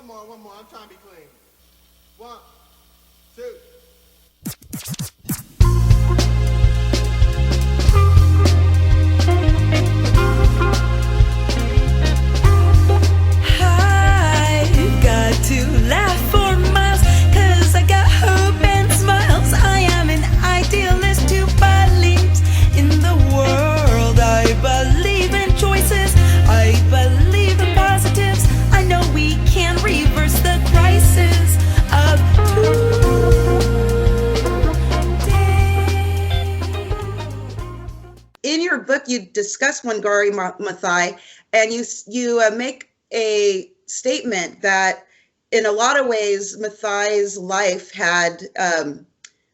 One more. I'm trying to be clean. 1, 2. I got to laugh for miles, 'cause I got hope and smiles. I am an idealist who believes in the world. I believe in choices. I believe in positives. I know we can reverse the crisis of today. In your book, you discuss Wangari Maathai, and you make a statement that in a lot of ways, Maathai's life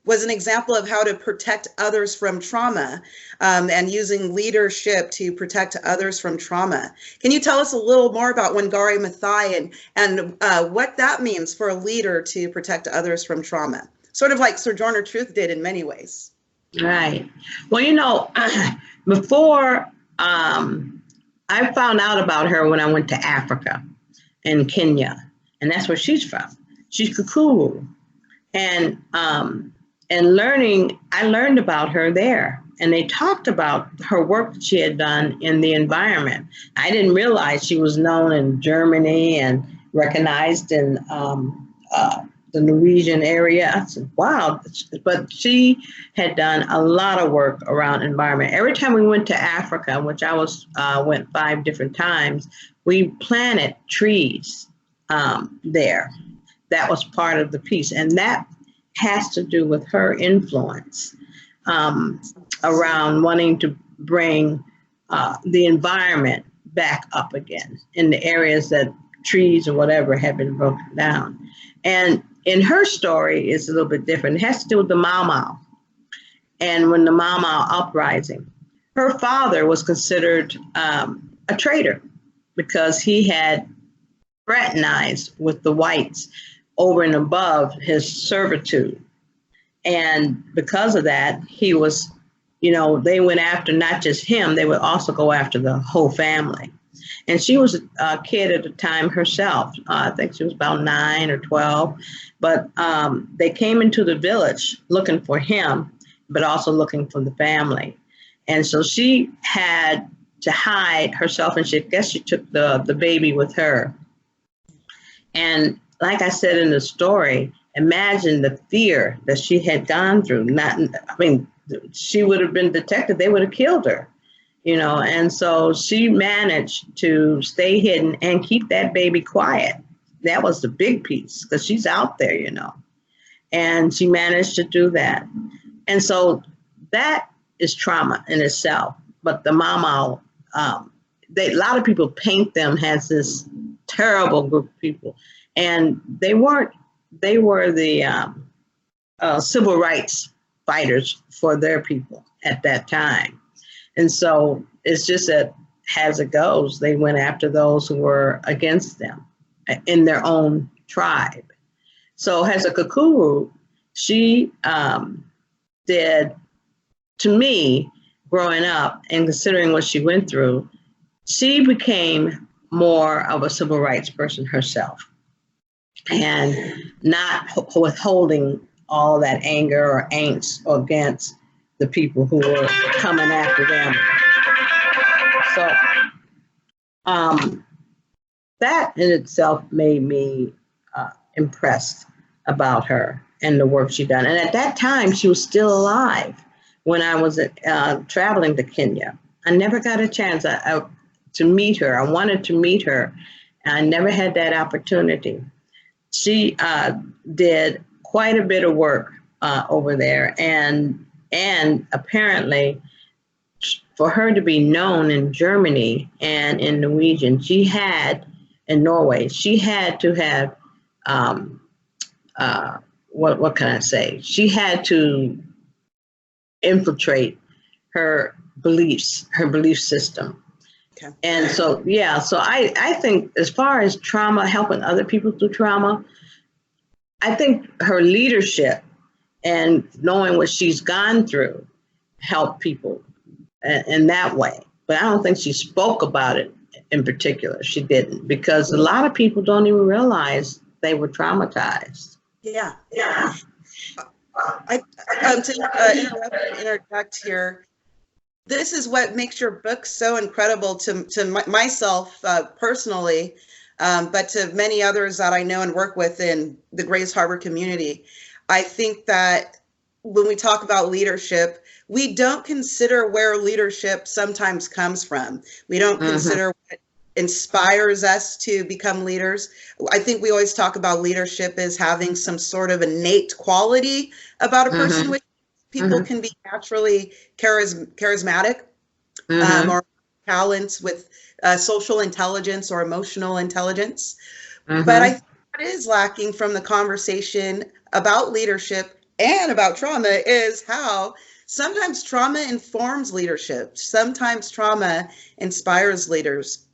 was an example of how to protect others from trauma, and using leadership to protect others from trauma. Can you tell us a little more about Wangari Maathai and what that means for a leader to protect others from trauma? Sort of like Sojourner Truth did in many ways. Right. Well, before I found out about her when I went to Africa and Kenya, and that's where she's from. She's Kikuyu. And I learned about her there. And they talked about her work that she had done in the environment. I didn't realize she was known in Germany and recognized in the Norwegian area. I said, wow, but she had done a lot of work around environment. Every time we went to Africa, which I went 5 different times, we planted trees there. That was part of the piece. And that has to do with her influence around wanting to bring the environment back up again in the areas that trees or whatever had been broken down. And in her story, it's a little bit different. It has to do with the Mau Mau. And when the Mau Mau uprising, her father was considered a traitor because he had fraternized with the whites over and above his servitude. And because of that, he was, they went after not just him, they would also go after the whole family. And she was a kid at the time herself. I think she was about 9 or 12. But they came into the village looking for him, but also looking for the family. And so she had to hide herself, and she took the baby with her. And like I said in the story, imagine the fear that she had gone through. She would have been detected, they would have killed her. And so she managed to stay hidden and keep that baby quiet. That was the big piece, because she's out there, and she managed to do that. And so that is trauma in itself. But the Mau Mau, a lot of people paint them as this terrible group of people, and they weren't. They were the civil rights fighters for their people at that time. And so it's just that as it goes, they went after those who were against them in their own tribe. So as a Kikuyu, she did, to me, growing up and considering what she went through, she became more of a civil rights person herself and not withholding all that anger or angst against the people who were coming after them. So that in itself made me impressed about her and the work she done. And at that time, she was still alive when I was traveling to Kenya. I never got a chance to meet her. I wanted to meet her. And I never had that opportunity. She did quite a bit of work over there. And apparently, for her to be known in Germany and in Norwegian, in Norway, she had to have, what can I say? She had to infiltrate her beliefs, her belief system. Okay. And so, so I think as far as trauma, helping other people through trauma, I think her leadership and knowing what she's gone through helped people in that way. But I don't think she spoke about it in particular. She didn't, because a lot of people don't even realize they were traumatized. Yeah. I to interject here. This is what makes your book so incredible to myself personally, but to many others that I know and work with in the Grays Harbor community. I think that when we talk about leadership, we don't consider where leadership sometimes comes from. We don't consider what inspires us to become leaders. I think we always talk about leadership as having some sort of innate quality about a person, which people can be naturally charismatic or talents with social intelligence or emotional intelligence. But I think what is lacking from the conversation about leadership and about trauma is how sometimes trauma informs leadership. Sometimes trauma inspires leaders.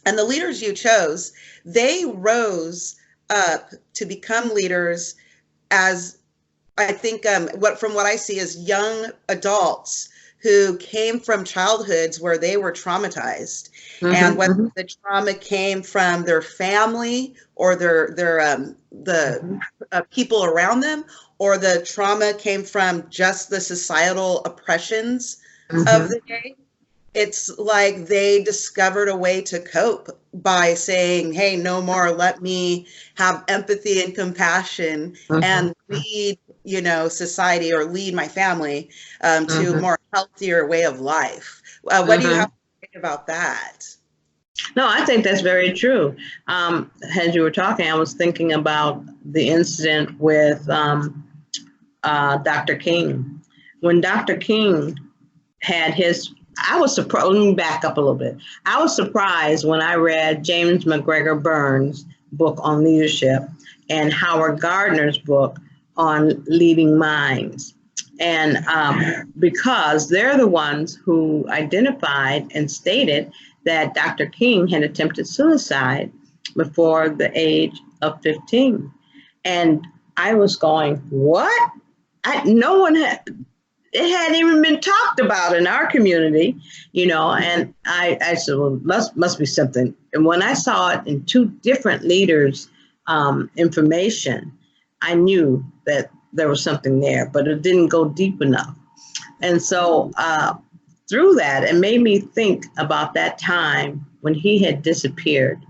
And the leaders you chose, they rose up to become leaders as, I think, from what I see as young adults who came from childhoods where they were traumatized, and whether the trauma came from their family or the people around them, or the trauma came from just the societal oppressions of the day. It's like they discovered a way to cope by saying, hey, no more, let me have empathy and compassion and lead, society, or lead my family to a more healthier way of life. What do you have to say about that? No, I think that's very true. As you were talking, I was thinking about the incident with Dr. King. When Dr. King had I was surprised. Let me back up a little bit. I was surprised when I read James McGregor Burns' book on leadership and Howard Gardner's book on leading minds. And because they're the ones who identified and stated that Dr. King had attempted suicide before the age of 15. And I was going, what? No one had. It hadn't even been talked about in our community, and I said, well, must be something. And when I saw it in two different leaders' information, I knew that there was something there, but it didn't go deep enough. And so through that, it made me think about that time when he had disappeared.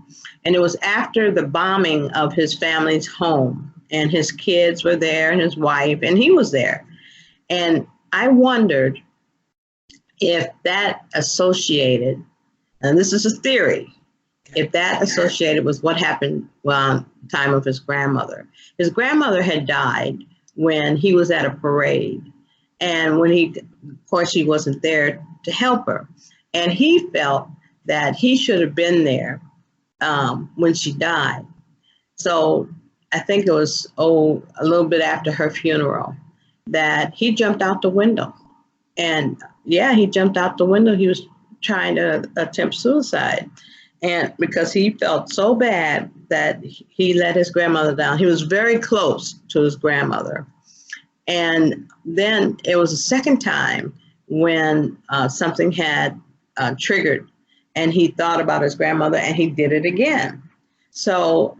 And it was after the bombing of his family's home, and his kids were there and his wife, and he was there. And I wondered if that associated, and this is a theory, if that associated with what happened around the time of his grandmother. His grandmother had died when he was at a parade. And of course, he wasn't there to help her. And he felt that he should have been there when she died. So I think it was, a little bit after her funeral, that he jumped out the window. And he jumped out the window. He was trying to attempt suicide. And because he felt so bad that he let his grandmother down. He was very close to his grandmother. And then it was a second time when something had triggered, and he thought about his grandmother, and he did it again. So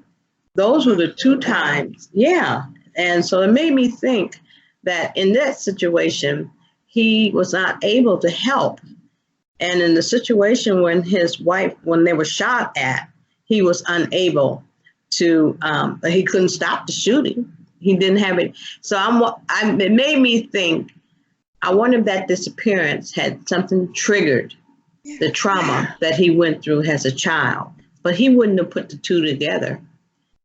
those were the two times. Yeah. And so it made me think that in that situation, he was not able to help. And in the situation when his wife, when they were shot at, he was unable to, he couldn't stop the shooting. He didn't have it. So it made me think, I wonder if that disappearance had something triggered the trauma that he went through as a child. But he wouldn't have put the two together.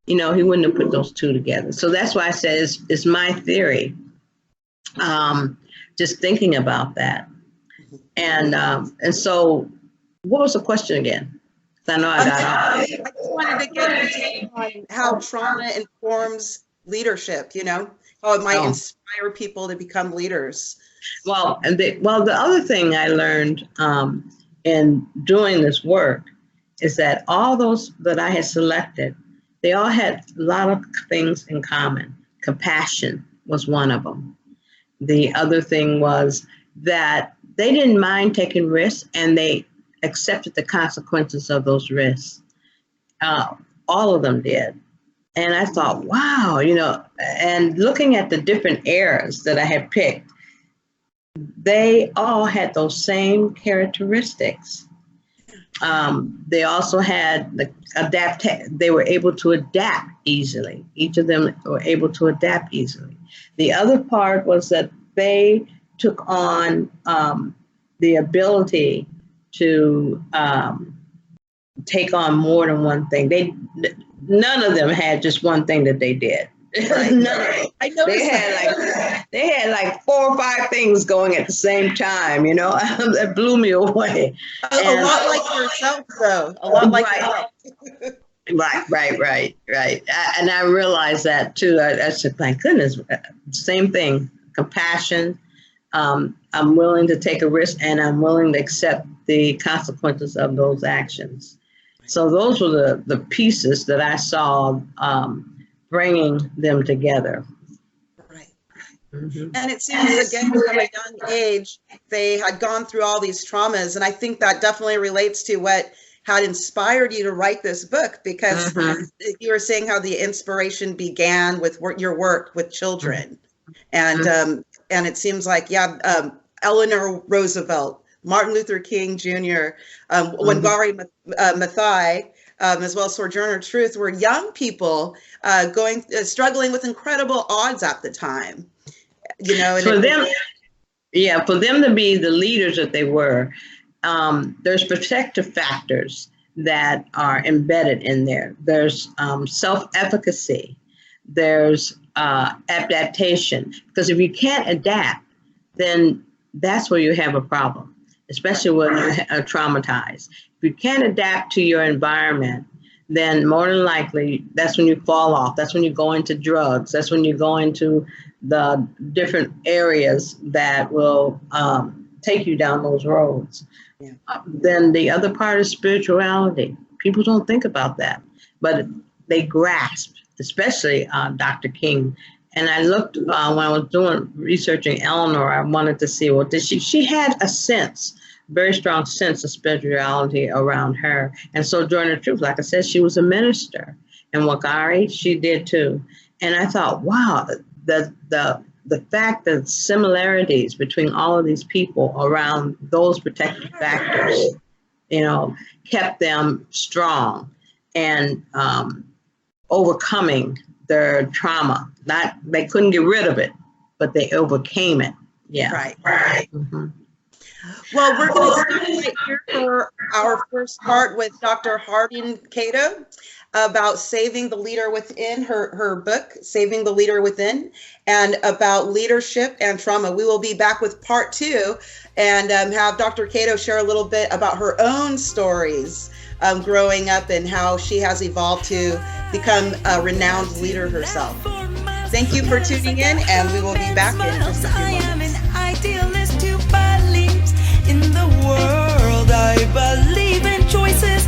He wouldn't have put those two together. So that's why I said it's my theory. Just thinking about that. And so what was the question again? I know I got off. I just wanted to get your take on how trauma informs leadership, how it might inspire people to become leaders. Well, the other thing I learned in doing this work is that all those that I had selected, they all had a lot of things in common. Compassion was one of them. The other thing was that they didn't mind taking risks, and they accepted the consequences of those risks. All of them did. And I thought, wow, and looking at the different eras that I had picked, they all had those same characteristics. They also had they were able to adapt easily. Each of them were able to adapt easily. The other part was that they took on the ability to take on more than one thing. None of them had just one thing that they did. Right. None of them. I noticed They had like 4 or 5 things going at the same time. That blew me away. a lot like yourself, though. A lot like yourself. Right. And I realized that too. I said, my goodness, same thing. Compassion. I'm willing to take a risk, and I'm willing to accept the consequences of those actions. So those were the pieces that I saw bringing them together. Right. Mm-hmm. And it seems, again, from a young age, they had gone through all these traumas. And I think that definitely relates to what had inspired you to write this book, because you were saying how the inspiration began with your work with children. And it seems like, Eleanor Roosevelt, Martin Luther King Jr., Wangari Maathai, as well as Sojourner Truth, were young people struggling with incredible odds at the time. And for them to be the leaders that they were, there's protective factors that are embedded in there. There's self-efficacy. There's adaptation. Because if you can't adapt, then that's where you have a problem, especially when you're traumatized. If you can't adapt to your environment, then more than likely, that's when you fall off. That's when you go into drugs. That's when you go into the different areas that will take you down those roads. Yeah. Then the other part is spirituality. People don't think about that, but they grasp, especially Dr. King. And I looked, when I was researching Eleanor, I wanted to see, she had a sense, very strong sense of spirituality around her. And so Sojourner Truth, like I said, she was a minister. And Wangari, she did too. And I thought, wow, the fact that similarities between all of these people around those protective factors, kept them strong and overcoming their trauma. They couldn't get rid of it, but they overcame it. Yeah. Right. Mm-hmm. Well, we're going to start right here for our first part with Dr. Harden Cato about saving the leader within, her book, Saving the Leader Within, and about leadership and trauma. We will be back with part 2 and have Dr. Cato share a little bit about her own stories growing up and how she has evolved to become a renowned leader herself. Thank you for tuning in, and we will be back in just a few moments. I am an idealist who believes in the world. I believe in choices.